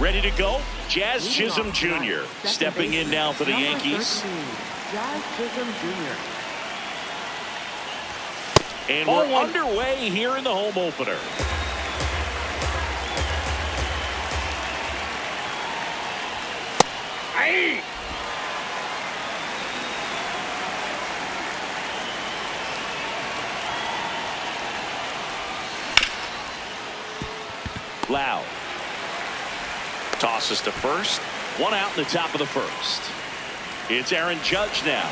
Ready to go? Jazz Chisholm Jr. stepping in now for the Yankees. Jazz Chisholm Jr. And we're underway here in the home opener. Aye. Lau tosses to first. One out in the top of the first. It's Aaron Judge now.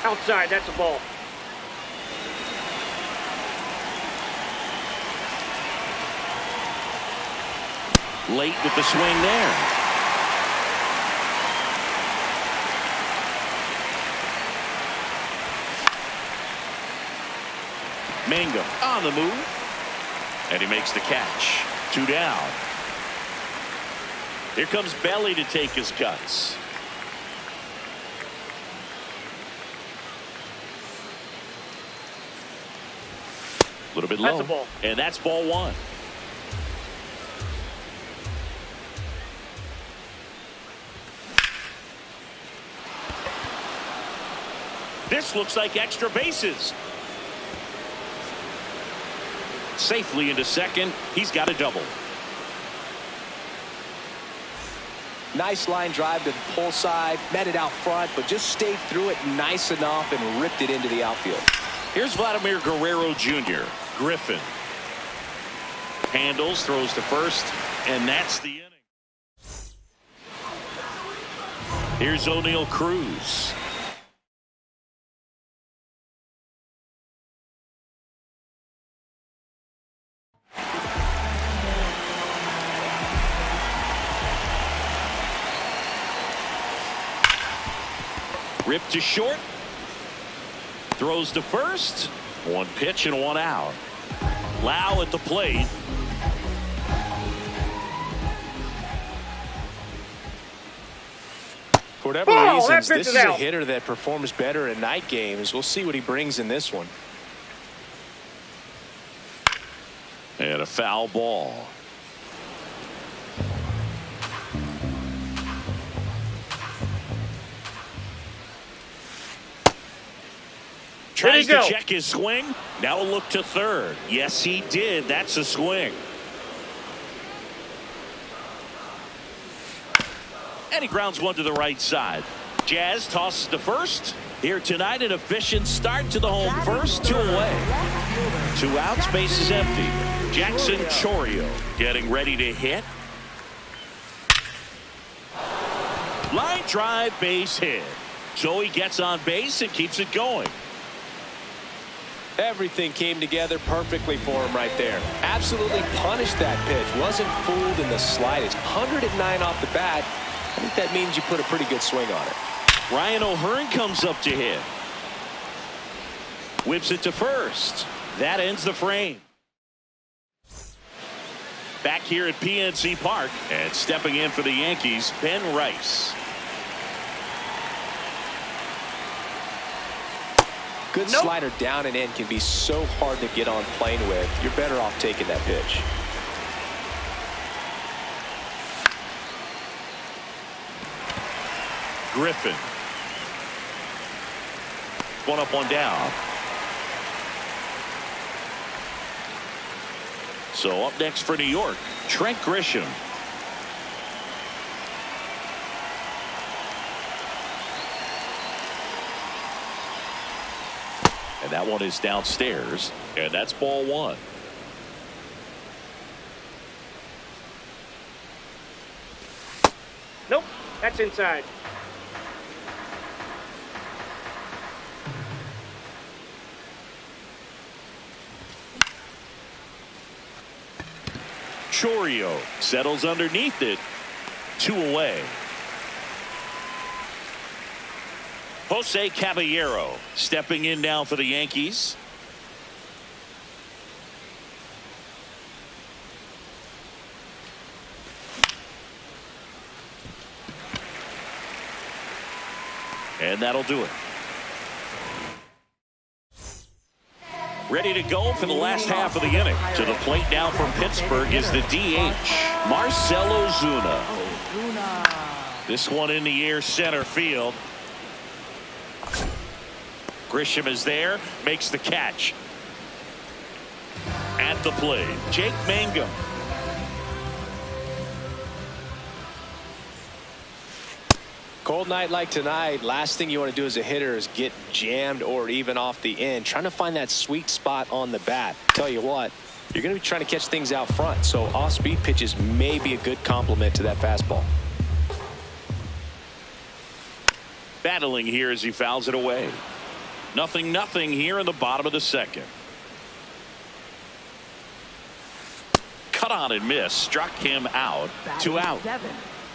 Outside, that's a ball. Late with the swing there. Mangum on the move. And he makes the catch. 2 down. Here comes Belly to take his cuts. A little bit low. That's a ball. And that's ball 1. This looks like extra bases. Safely into second. He's got a double. Nice line drive to the pull side. Met it out front, but just stayed through it nice enough and ripped it into the outfield. Here's Vladimir Guerrero Jr. Griffin handles, throws to first, and that's the inning. Here's O'Neal Cruz. Ripped to short. Throws to first. 1 pitch and 1 out. Lau at the plate. For whatever reasons, this is a hitter that performs better in night games. We'll see what he brings in this one. And a foul ball. Tries to check his swing. Now a look to third. Yes, he did. That's a swing. And he grounds one to the right side. Jazz tosses to first. Here tonight, an efficient start to the home first. 2 away. 2 outs, base is empty. Jackson Chourio getting ready to hit. Line drive, base hit. So he gets on base and keeps it going. Everything came together perfectly for him right there. Absolutely punished that pitch. Wasn't fooled in the slightest. 109 off the bat. I think that means you put a pretty good swing on it. Ryan O'Hearn comes up to hit. Whips it to first. That ends the frame. Back here at PNC Park, and stepping in for the Yankees, Ben Rice. Good slider down and in can be so hard to get on plane with. You're better off taking that pitch. Griffin. 1 up, 1 down. So up next for New York, Trent Grisham. And that one is downstairs, and that's ball 1. Nope, that's inside. Chourio settles underneath it. 2 away. Jose Caballero stepping in now for the Yankees. And that'll do it. Ready to go for the last half of the inning. To the plate now for Pittsburgh is the DH, Marcell Ozuna. This one in the air center field. Grisham is there, makes the catch. At the plate, Jake Mangum. Cold night like tonight, last thing you want to do as a hitter is get jammed or even off the end. Trying to find that sweet spot on the bat. Tell you what, you're going to be trying to catch things out front, so off-speed pitches may be a good complement to that fastball. Battling here as he fouls it away. 0-0 here in the bottom of the second. Cut on and miss, struck him out. 2 out.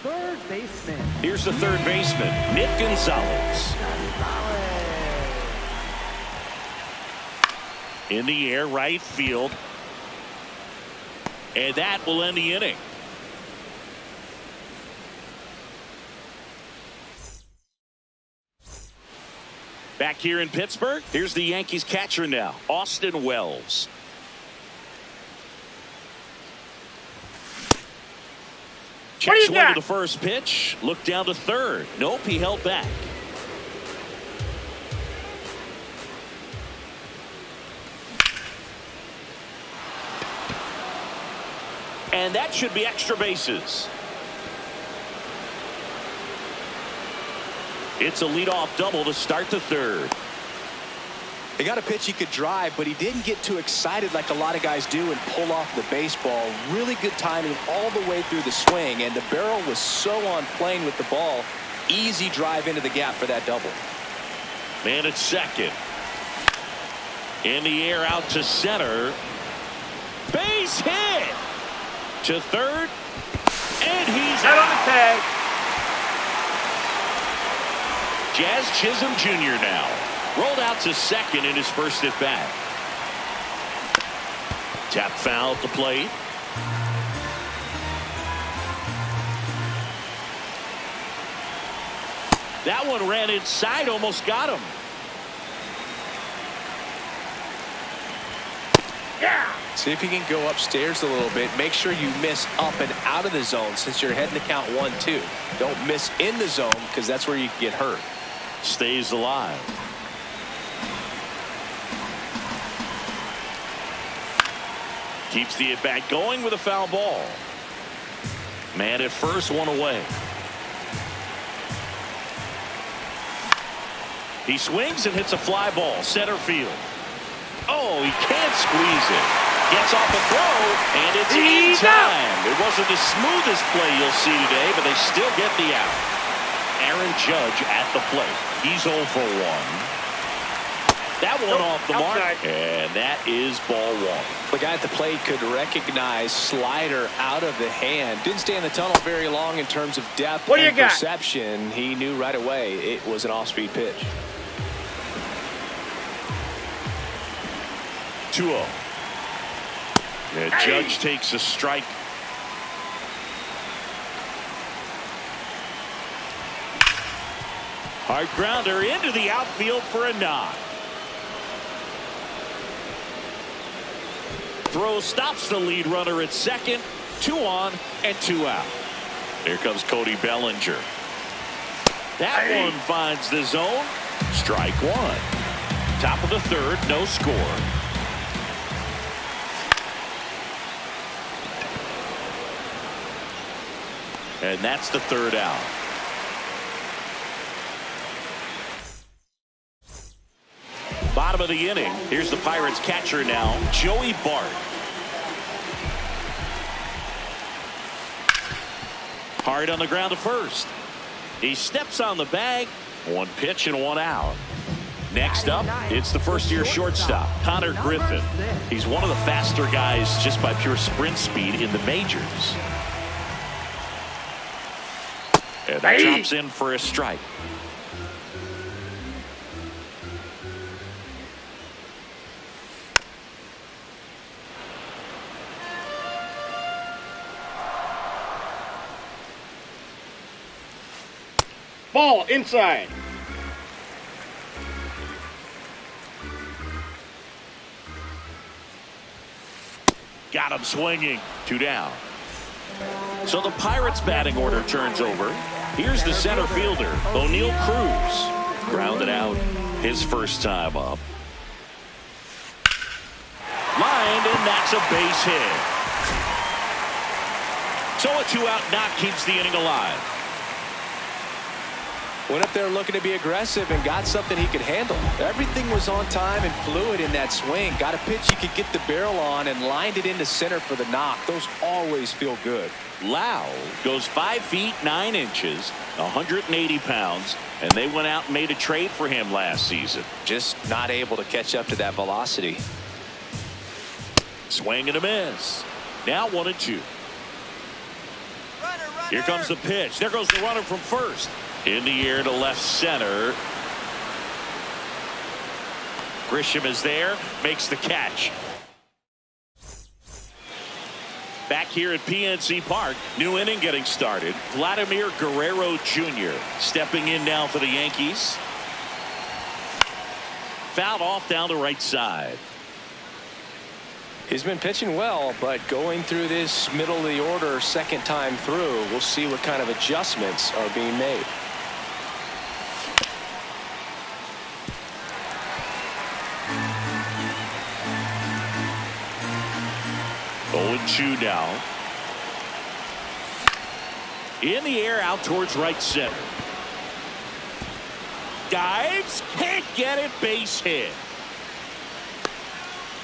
Third baseman. Here's the third baseman, Nick Gonzalez. In the air, right field. And that will end the inning. Back here in Pittsburgh, here's the Yankees catcher now, Austin Wells. Checks swing to the first pitch. Look down to third. Nope, he held back. And that should be extra bases. It's a leadoff double to start the third. He got a pitch he could drive, but he didn't get too excited like a lot of guys do and pull off the baseball. Really good timing all the way through the swing, and the barrel was so on plane with the ball. Easy drive into the gap for that double. Man at second. In the air out to center. Base hit. To third. And he's out on the tag. Jazz Chisholm Jr. now. Rolled out to second in his first at bat. Tap foul at the plate. That one ran inside, almost got him. Yeah. See if you can go upstairs a little bit. Make sure you miss up and out of the zone since you're heading to count 1-2. Don't miss in the zone because that's where you can get hurt. Stays alive. Keeps the at-bat going with a foul ball. Man at first, one away. He swings and hits a fly ball, center field. Oh, he can't squeeze it. Gets off a throw, and it's in time. It wasn't the smoothest play you'll see today, but they still get the out. Aaron Judge at the plate. He's 0 for 1. That one off the mark, and that is ball 1. The guy at the plate could recognize slider out of the hand. Didn't stay in the tunnel very long in terms of depth and perception. He knew right away it was an off-speed pitch. 2-0. The Judge takes a strike. Hard grounder into the outfield for a knock. Throw stops the lead runner at second. 2 on and 2 out. Here comes Cody Bellinger. That one finds the zone. Strike 1. Top of the third, no score. And that's the third out. Bottom of the inning. Here's the Pirates catcher now, Joey Bart. Hard on the ground to first. He steps on the bag. 1 pitch and 1 out. Next up, it's the first-year shortstop, Connor Griffin. He's one of the faster guys just by pure sprint speed in the majors. And that drops in for a strike. Ball inside. Got him swinging. 2 down. So the Pirates batting order turns over. Here's the center fielder, O'Neal Cruz. Grounded out his first time up. Lined, and that's a base hit. So a 2-out knock keeps the inning alive. Went up there looking to be aggressive and got something he could handle. Everything was on time and fluid in that swing. Got a pitch he could get the barrel on and lined it into center for the knock. Those always feel good. Lau goes 5 feet 9 inches, 180 pounds, and they went out and made a trade for him last season. Just not able to catch up to that velocity. Swing and a miss. Now 1-2. Here comes the pitch. There goes the runner from first. In the air to left center. Grisham is there, makes the catch. Back here at PNC Park, new inning getting started. Vladimir Guerrero Jr. stepping in now for the Yankees. Fouled off down the right side. He's been pitching well, but going through this middle of the order second time through, we'll see what kind of adjustments are being made. Oh, 2 now. In the air out towards right center. Dives, can't get it, base hit.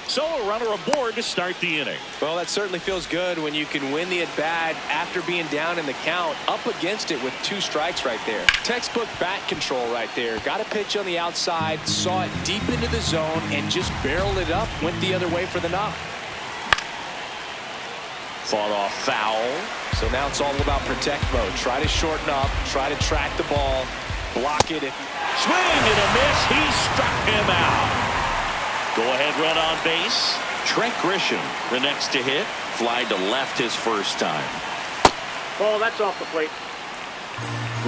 So a runner aboard to start the inning. Well, that certainly feels good when you can win the at-bat after being down in the count, up against it with 2 strikes right there. Textbook bat control right there. Got a pitch on the outside, saw it deep into the zone, and just barreled it up, went the other way for the knock. Fought off foul. So now it's all about protect mode. Try to shorten up, try to track the ball, block it. Swing and a miss. He struck him out. Go ahead run on base. Trent Grisham, the next to hit. Fly to left his first time. Ball, that's off the plate.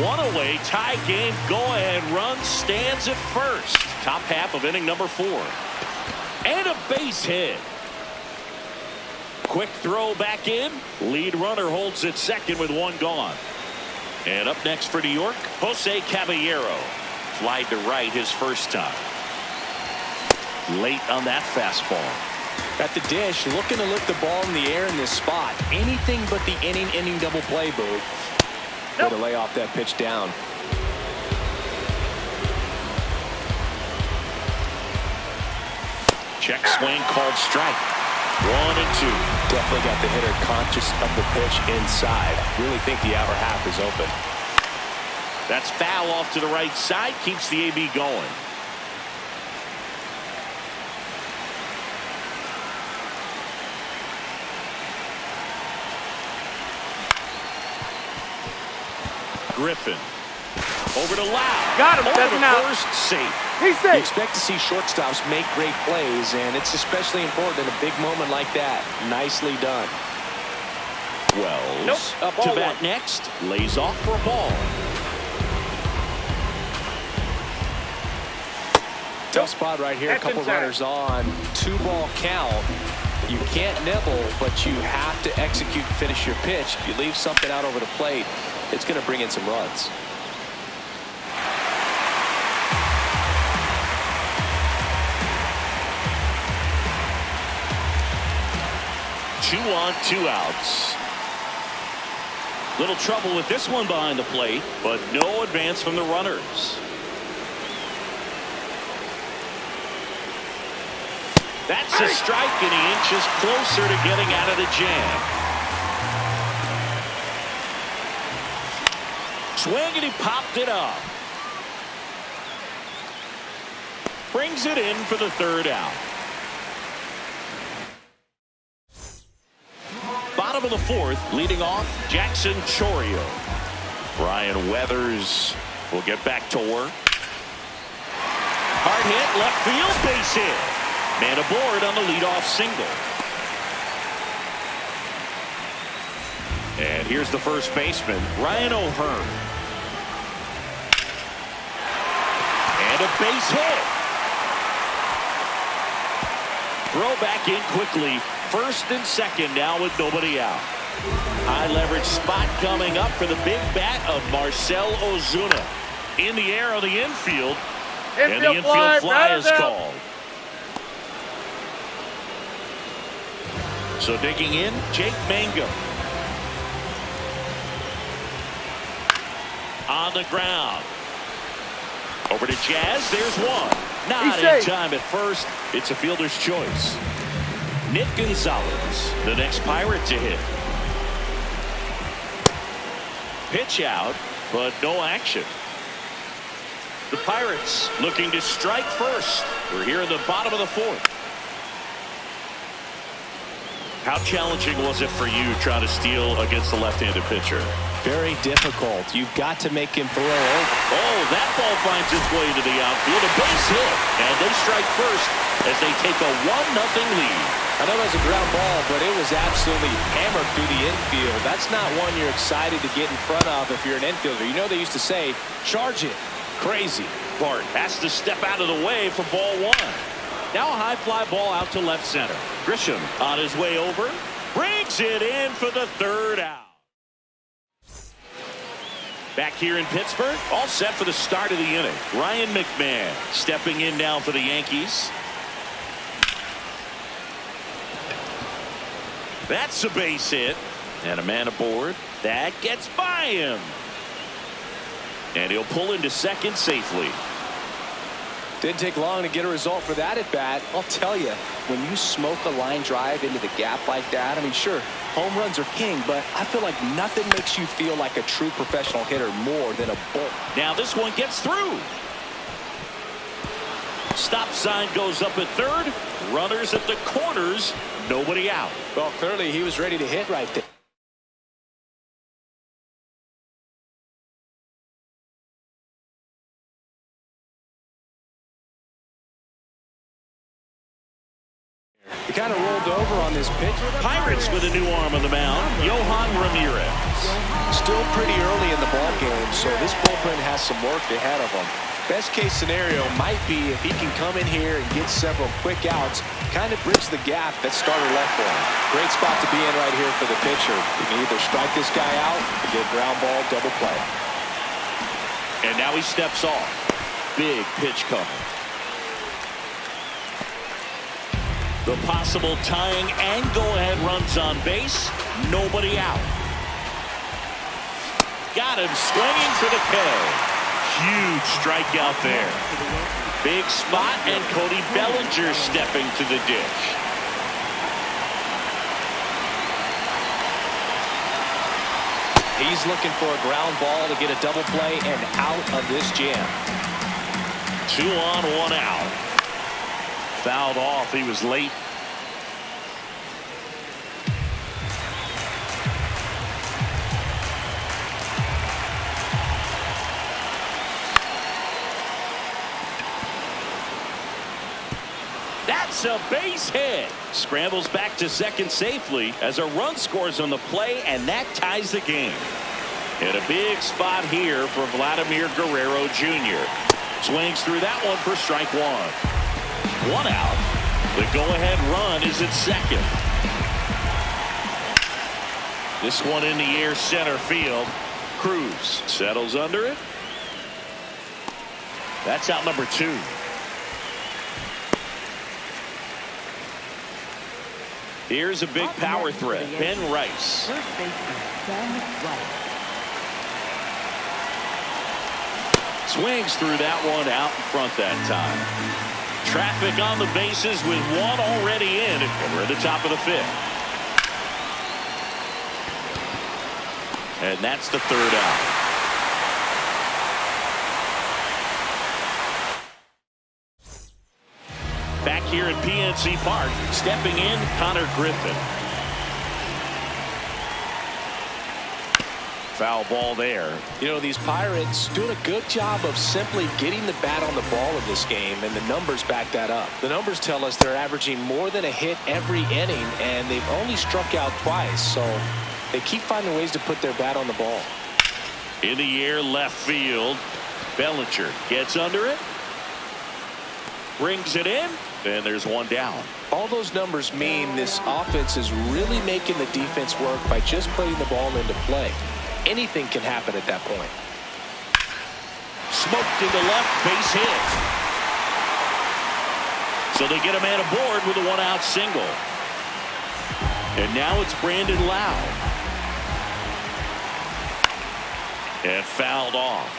1 away, tie game. Go ahead run stands at first. Top half of inning number 4. And a base hit. Quick throw back in. Lead runner holds at second with 1 gone. And up next for New York, Jose Caballero. Flied to right his first time. Late on that fastball. At the dish, looking to lift the ball in the air in this spot. Anything but the inning double play, Boo. Way to lay off that pitch down. Check swing called strike. 1 and 2. Definitely got the hitter conscious of the pitch inside. Really think the outer half is open. That's foul off to the right side. Keeps the AB going. Griffin. Over to Lau. Got him. Over That's to him out. first, safe. He's You safe. expect to see shortstops make great plays, and it's especially important in a big moment like that. Nicely done. Wells Nope. up to Ball bat 1. next. Lays off for a ball. Tough spot right here. A That's couple inside. runners on. 2-ball count. You can't nibble, but you have to execute and finish your pitch. If you leave something out over the plate, it's going to bring in some runs. Two on, 2 outs. Little trouble with this one behind the plate, but no advance from the runners. That's a strike, and he inches closer to getting out of the jam. Swing, and he popped it up. Brings it in for the 3rd out. Bottom of the 4th, leading off Jackson Chourio. Brian Weathers will get back to work. Hard hit, left field, base hit. Man aboard on the leadoff single. And here's the first baseman, Ryan O'Hearn. And a base hit. Throw back in quickly. first and second now with nobody out. High leverage spot coming up for the big bat of Marcell Ozuna. In the air on the infield. And the infield fly is called. So digging in, Jake Mangum. On the ground. Over to Jazz. There's one. Not in time at first. It's a fielder's choice. Nick Gonzalez, the next Pirate to hit. Pitch out, but no action. The Pirates looking to strike first. We're here in the bottom of the fourth. How challenging was it for you trying to steal against the left-handed pitcher? Very difficult. You've got to make him throw over. Oh, that ball finds its way to the outfield. A base hit. And they strike first as they take a 1-0 lead. I know that was a ground ball, but it was absolutely hammered through the infield. That's not one you're excited to get in front of if you're an infielder. You know they used to say, charge it. Crazy. Bart has to step out of the way for ball one. Now a high fly ball out to left center. Grisham on his way over. Brings it in for the third out. Back here in Pittsburgh, all set for the start of the inning. Ryan McMahon stepping in now for the Yankees. That's a base hit. And a man aboard. That gets by him. And he'll pull into second safely. Didn't take long to get a result for that at bat. I'll tell you, when you smoke a line drive into the gap like that, I mean, sure, home runs are king, but I feel like nothing makes you feel like a true professional hitter more than a bolt. Now this one gets through. Stop sign goes up at third. Runners at the corners. Nobody out. Well, clearly he was ready to hit right there. He kind of rolled over on this pitch. Pirates with a new arm on the mound. Yohan Ramirez. Still pretty early in the ball game, so this bullpen has some work ahead of him. Best case scenario might be if he can come in here and get several quick outs, kind of bridge the gap that starter left for him. Great spot to be in right here for the pitcher. He can either strike this guy out or get ground ball double play. And now he steps off. Big pitch coming. The possible tying and go-ahead runs on base. Nobody out. Got him swinging for the K. Huge strikeout there. Big spot, and Cody Bellinger stepping to the ditch. He's looking for a ground ball to get a double play and out of this jam. 2 on, 1 out. Fouled off. He was late. That's a base hit. Scrambles back to second safely as a run scores on the play, and that ties the game. And a big spot here for Vladimir Guerrero Jr. Swings through that one for strike one. 1 out. The go-ahead run is at second. This one in the air center field. Cruz settles under it. That's out number 2. Here's a big power threat. Ben Rice. First baseman, Ben Rice. Swings through that one out in front that time. Traffic on the bases with one already in, and we're at the top of the 5th. And that's the 3rd out. Back here at PNC Park, stepping in, Connor Griffin. Foul ball there. You know, these Pirates doing a good job of simply getting the bat on the ball in this game, and the numbers back that up. The numbers tell us they're averaging more than a hit every inning, and they've only struck out twice, so they keep finding ways to put their bat on the ball. In the air, left field. Bellinger gets under it. Brings it in, and there's one down. All those numbers mean this offense is really making the defense work by just putting the ball into play. Anything can happen at that point. Smoked to the left, base hit. So they get a man aboard with a one-out single. And now it's Brandon Lowe. And fouled off.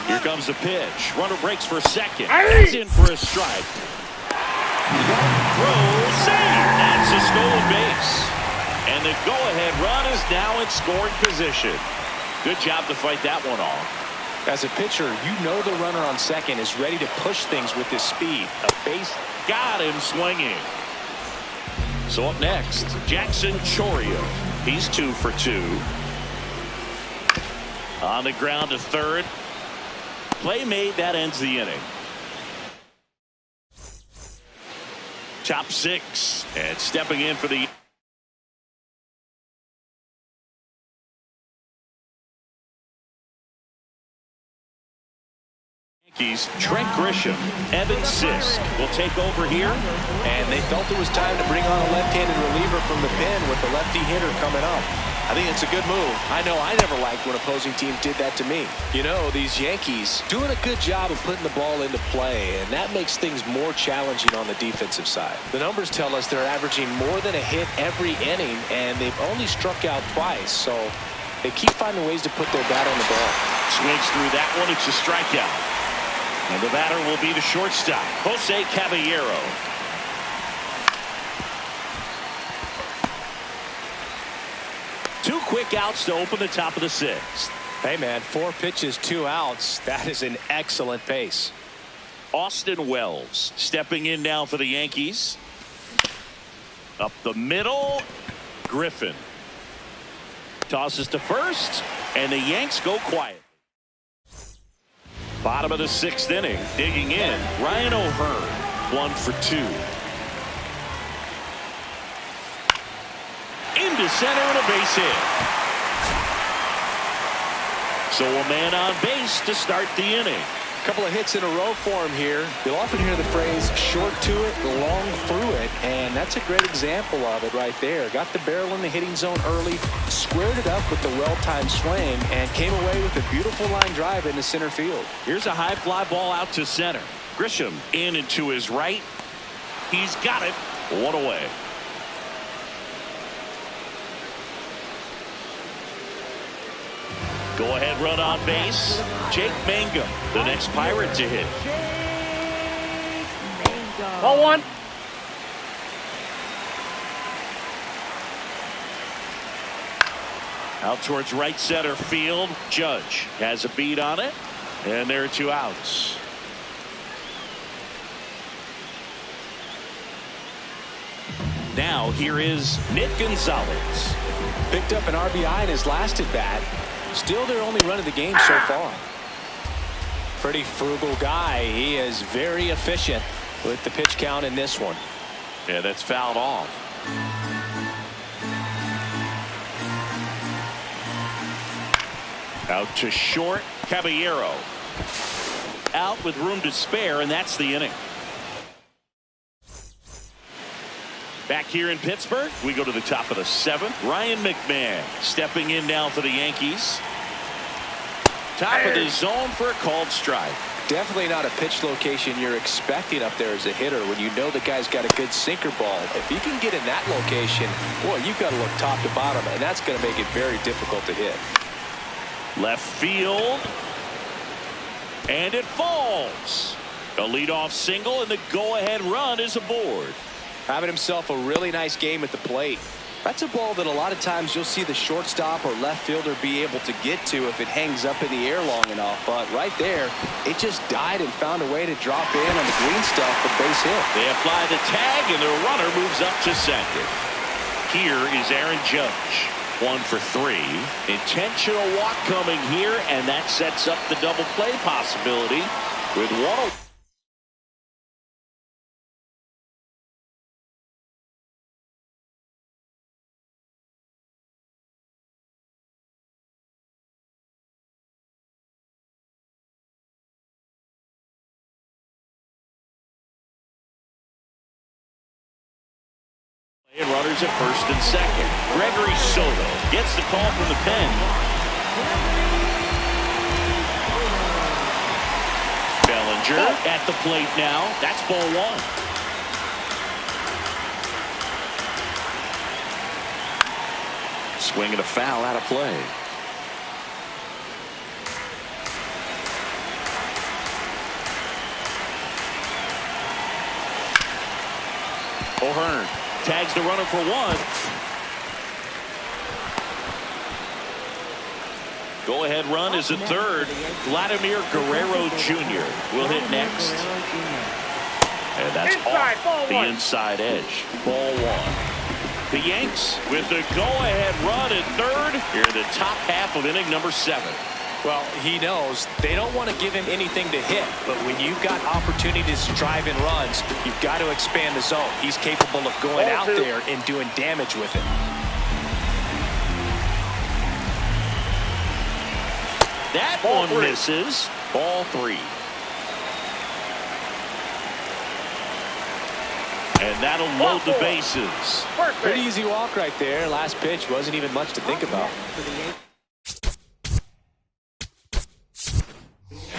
Here comes the pitch. Runner breaks for second. He's in for a strike. Throw, save. That's a stolen base. And the go-ahead run is now in scoring position. Good job to fight that one off. As a pitcher, you know the runner on second is ready to push things with his speed. A base. Got him swinging. So up next, Jackson Chourio. He's 2 for 2. On the ground to third. Play made, that ends the inning. Top 6. And stepping in for the Yankees, Trent Grisham. Evan Sisk will take over here. And they felt it was time to bring on a left-handed reliever from the pen with the lefty hitter coming up. I think it's a good move. I know I never liked when opposing teams did that to me. You know, these Yankees doing a good job of putting the ball into play, and that makes things more challenging on the defensive side. The numbers tell us they're averaging more than a hit every inning, and they've only struck out twice, so they keep finding ways to put their bat on the ball. Swings through that one. It's a strikeout. And the batter will be the shortstop, Jose Caballero. Two quick outs to open the top of the 6th. Hey, man, 4 pitches, 2 outs. That is an excellent pace. Austin Wells stepping in now for the Yankees. Up the middle. Griffin tosses to first, and the Yanks go quiet. Bottom of the 6th inning, digging in, Ryan O'Hearn, 1 for 2. Into center and a base hit. So a man on base to start the inning. A couple of hits in a row for him here. You'll often hear the phrase short to it, long through it, and that's a great example of it right there. Got the barrel in the hitting zone early, squared it up with the well-timed swing, and came away with a beautiful line drive into center field. Here's a high fly ball out to center. Grisham in and to his right. He's got it. 1 away. Go ahead run on base. Jake Mangum, the next Pirate to hit. Ball 1. Out towards right center field. Judge has a beat on it. And there are 2 outs. Now here is Nick Gonzalez. Picked up an RBI in his last at bat. Still their only run of the game so far. Pretty frugal guy. He is very efficient with the pitch count in this one. Yeah, that's fouled off. Out to short. Caballero. Out with room to spare, and that's the inning. Back here in Pittsburgh, we go to the top of the 7th. Ryan McMahon stepping in now for the Yankees. Top of the zone for a called strike. Definitely not a pitch location you're expecting up there as a hitter when you know the guy's got a good sinker ball. If you can get in that location, boy, you've got to look top to bottom, and that's going to make it very difficult to hit. Left field. And it falls. A leadoff single, and the go-ahead run is aboard. Having himself a really nice game at the plate. That's a ball that a lot of times you'll see the shortstop or left fielder be able to get to if it hangs up in the air long enough. But right there, it just died and found a way to drop in on the green stuff for base hit. They apply the tag, and the runner moves up to second. Here is Aaron Judge. 1 for 3. Intentional walk coming here, and that sets up the double play possibility with 1. And runners at first and second. Gregory Soto gets the call from the pen. Bellinger at the plate now. That's ball one. Swing and a foul out of play. O'Hearn tags the runner for one. Go-ahead run is at third. Vladimir Guerrero Jr. will hit next. And that's off the inside edge. Ball one. The Yanks with the go-ahead run at third here in the top half of inning number 7. Well, he knows they don't want to give him anything to hit, but when you've got opportunities to drive in runs, you've got to expand the zone. He's capable of going out there and doing damage with it. That one misses. Ball 3. And that'll load the bases. Pretty easy walk right there. Last pitch wasn't even much to think about.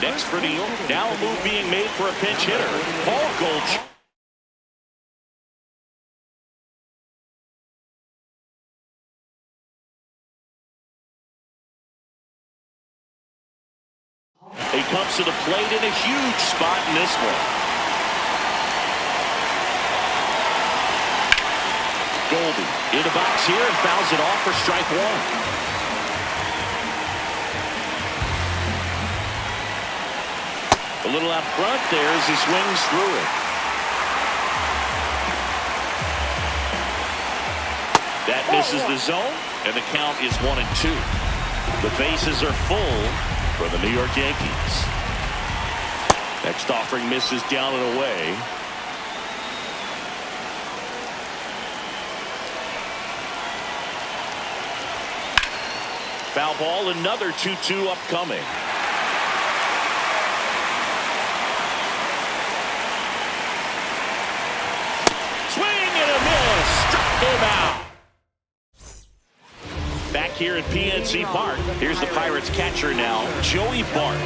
Next for New York. Now a move being made for a pinch hitter. Paul Gold. He comes to the plate in a huge spot in this one. Goldie in the box here and fouls it off for strike one. A little out front there as he swings through it. That misses the zone, and the count is 1-2. The bases are full for the New York Yankees. Next offering misses down and away. Foul ball, another 2-2 upcoming. Swing and a miss. Struck him out. Back here at PNC Park. Here's the Pirates catcher now, Joey Bart.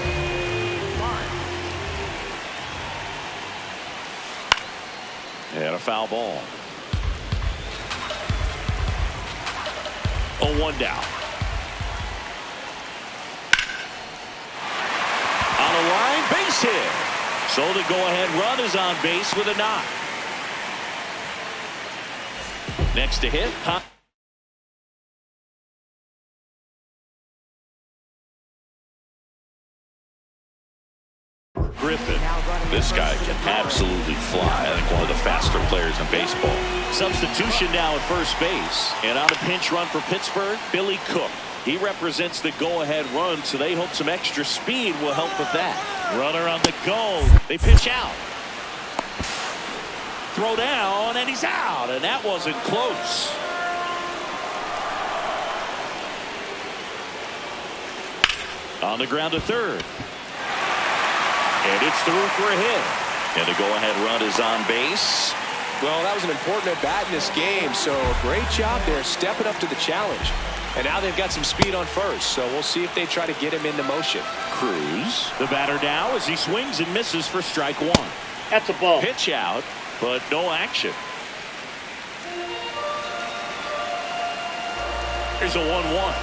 And a foul ball. 0-1 down. On the line, base hit. So the go-ahead run is on base with a knock. Next to hit. Griffin. This guy can absolutely fly. I think one of the faster players in baseball. Substitution now at first base. And on a pinch run for Pittsburgh, Billy Cook. He represents the go-ahead run, so they hope some extra speed will help with that. Runner on the go. They pitch out. Throw down, and he's out. And that wasn't close. On the ground to third. And it's through for a hit. And the go-ahead run is on base. Well, that was an important at-bat in this game, so great job there stepping up to the challenge. And now they've got some speed on first, so we'll see if they try to get him into motion. Cruz, the batter now as he swings and misses for strike one. That's a ball. Pitch out, but no action. Here's a 1-1.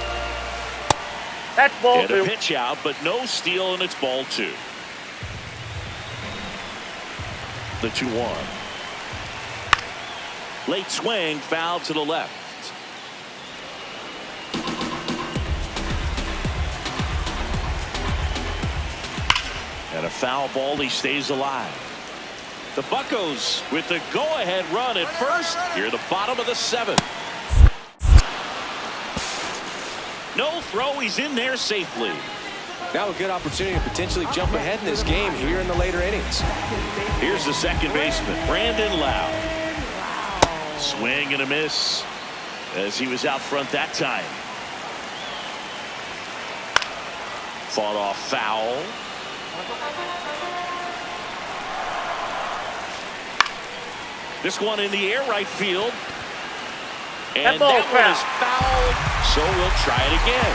That's ball and 2. A pitch out, but no steal, and it's ball 2. The 2-1. Late swing, foul to the left. And a foul ball, he stays alive. The Buccos with the go-ahead run at first. Here, the bottom of the 7th. No throw, he's in there safely. Now a good opportunity to potentially jump ahead in this game here in the later innings. Here's the second baseman, Brandon Lowe. Swing and a miss as he was out front that time. Fought off foul. This one in the air right field. And ball that one is fouled, so we'll try it again.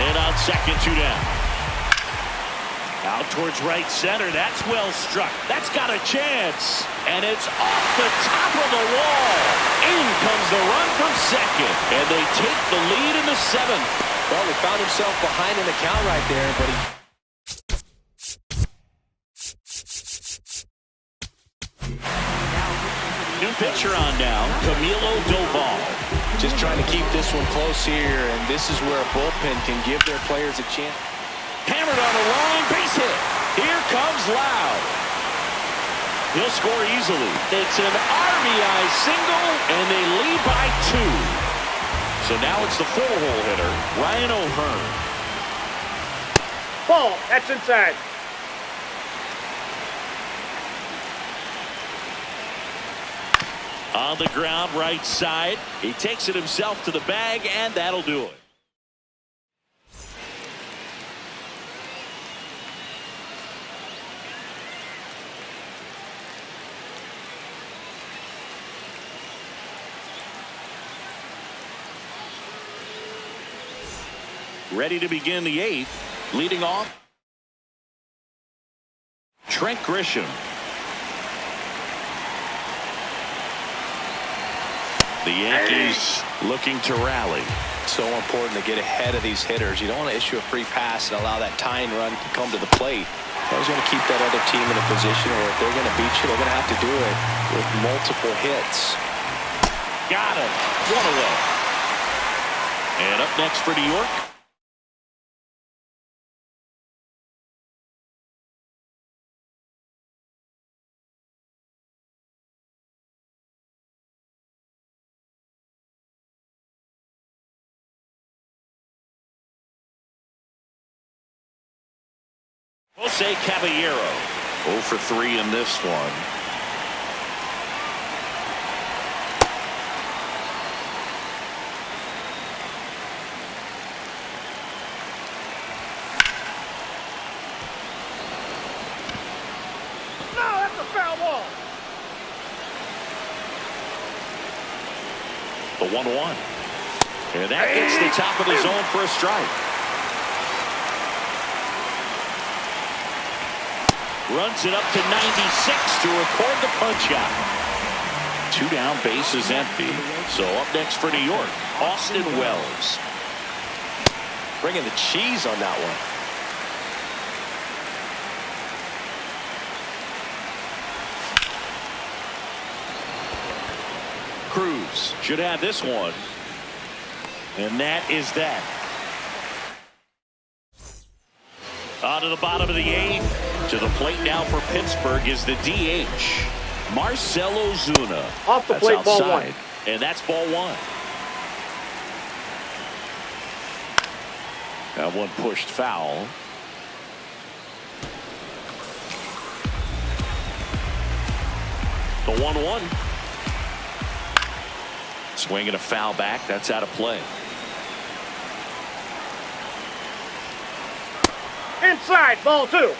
And on second, 2 down. Out towards right center. That's well struck. That's got a chance. And it's off the top of the wall. In comes the run from second. And they take the lead in the 7th. Well, he found himself behind in the count right there, but he... New pitcher on now, Camilo Doval. Just trying to keep this one close here, and this is where a bullpen can give their players a chance. Hammered on the line, base hit. Here comes Loud. He'll score easily. It's an RBI single, and they lead by 2. So now it's the 4-hole hitter, Ryan O'Hearn. Ball. That's inside. On the ground, right side. He takes it himself to the bag, and that'll do it. Ready to begin the 8th. Leading off, Trent Grisham. The Yankees looking to rally. So important to get ahead of these hitters. You don't want to issue a free pass and allow that tying run to come to the plate. Always going to keep that other team in a position where if they're going to beat you, they're going to have to do it with multiple hits. Got it. 1 away. And up next for New York, Jose Caballero. 0 for 3 in this one. No, that's a foul ball. The 1-1. And that gets the top of the zone for a strike. Runs it up to 96 to record the punch out. 2 down, bases empty. So up next for New York, Austin Wells. Bringing the cheese on that one. Cruz should have this one. And that is that. On to the bottom of the 8th. To the plate now for Pittsburgh is the DH, Marcell Ozuna. Off the plate, ball 1. And that's ball 1. That one pushed foul. The 1-1. Swinging a foul back. That's out of play. Inside, ball 2.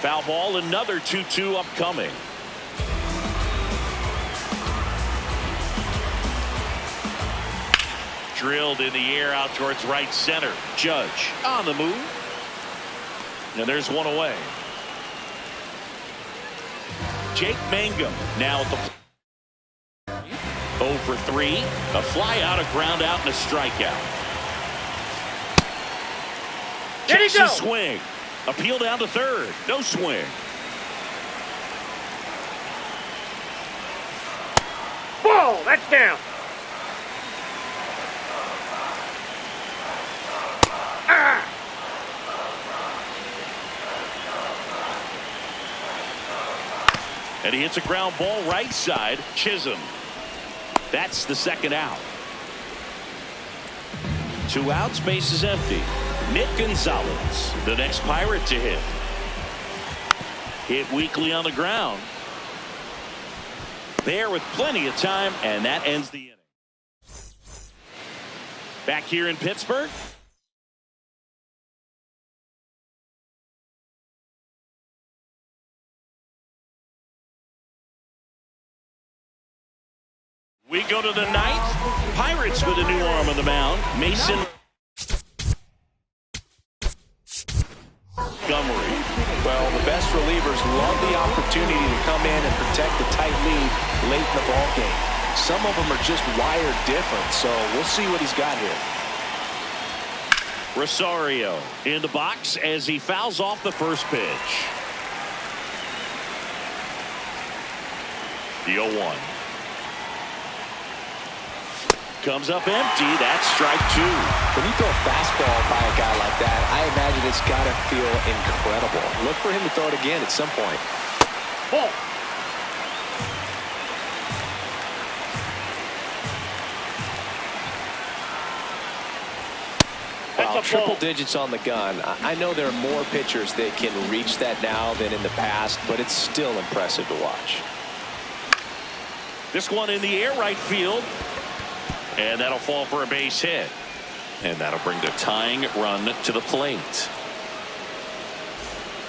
Foul ball, another 2-2 upcoming. Drilled in the air out towards right center. Judge on the move. And there's 1 away. Jake Mangum now at the 0 for 3. A fly out, a ground out, and a strikeout. There you go. Swing. Appeal down to third. No swing. Ball. That's down. And he hits a ground ball right side. Chisholm. That's the 2nd out. 2 outs, base is empty. Nick Gonzalez, the next Pirate to hit. Hit weakly on the ground. There with plenty of time, and that ends the inning. Back here in Pittsburgh. We go to the ninth. Pirates with a new arm on the mound. Mason Montgomery. Well, the best relievers love the opportunity to come in and protect the tight lead late in the ball game. Some of them are just wired different, so we'll see what he's got here. Rosario in the box as he fouls off the first pitch. The 0-1. Comes up empty. That's strike two. When you throw a fastball by a guy like that, I imagine it's got to feel incredible. Look for him to throw it again at some point. Ball. Wow, triple digits on the gun. I know there are more pitchers that can reach that now than in the past, but it's still impressive to watch. This one in the air right field. And that'll fall for a base hit. And that'll bring the tying run to the plate.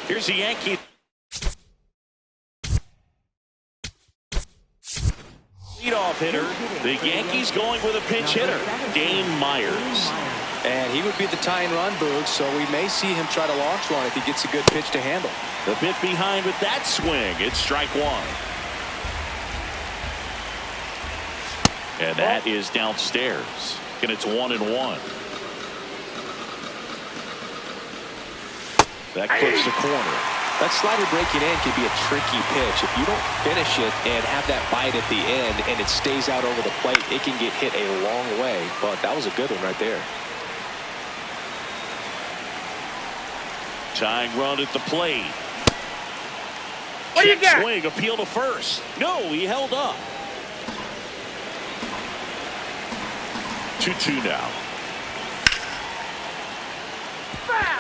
Here's the Yankee. Leadoff hitter. The Yankees going with a pinch hitter. Dane Myers. And he would be the tying run, Boog, so we may see him try to launch one if he gets a good pitch to handle. The bit behind with that swing. It's strike one. And that is downstairs. And it's 1-1. That clips the corner. That slider breaking in can be a tricky pitch. If you don't finish it and have that bite at the end and it stays out over the plate, it can get hit a long way. But that was a good one right there. Tying run at the plate. What do you got? Swing, appeal to first. No, he held up. 2-2 now.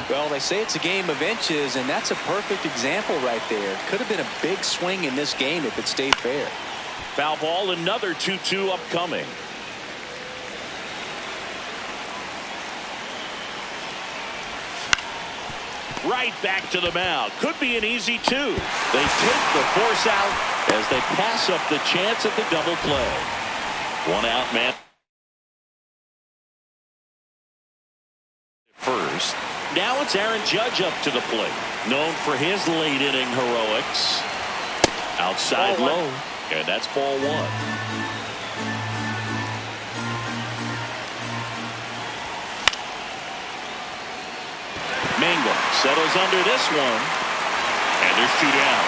Well, they say it's a game of inches, and that's a perfect example right there. Could have been a big swing in this game if it stayed fair. Foul ball, another 2-2 upcoming. Right back to the mound. Could be an easy two. They take the force out as they pass up the chance at the double play. One out, man. First. Now it's Aaron Judge up to the plate. Known for his late inning heroics. Outside Ball low. one. And that's ball one. Mangum settles under this one. And there's two down.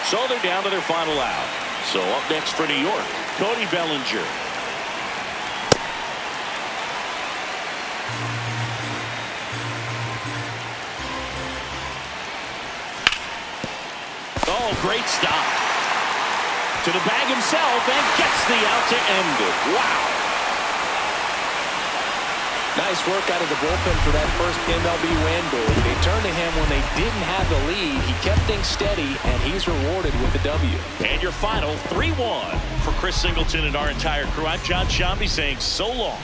So they're down to their final out. So up next for New York, Cody Bellinger. Oh, great stop. To the bag himself and gets the out to end it. Wow. Nice work out of the bullpen for that first MLB win, Boog. They turned to him when they didn't have the lead. He kept things steady, and he's rewarded with the W. And your final 3-1 for Chris Singleton and our entire crew. I'm John Shambi saying so long.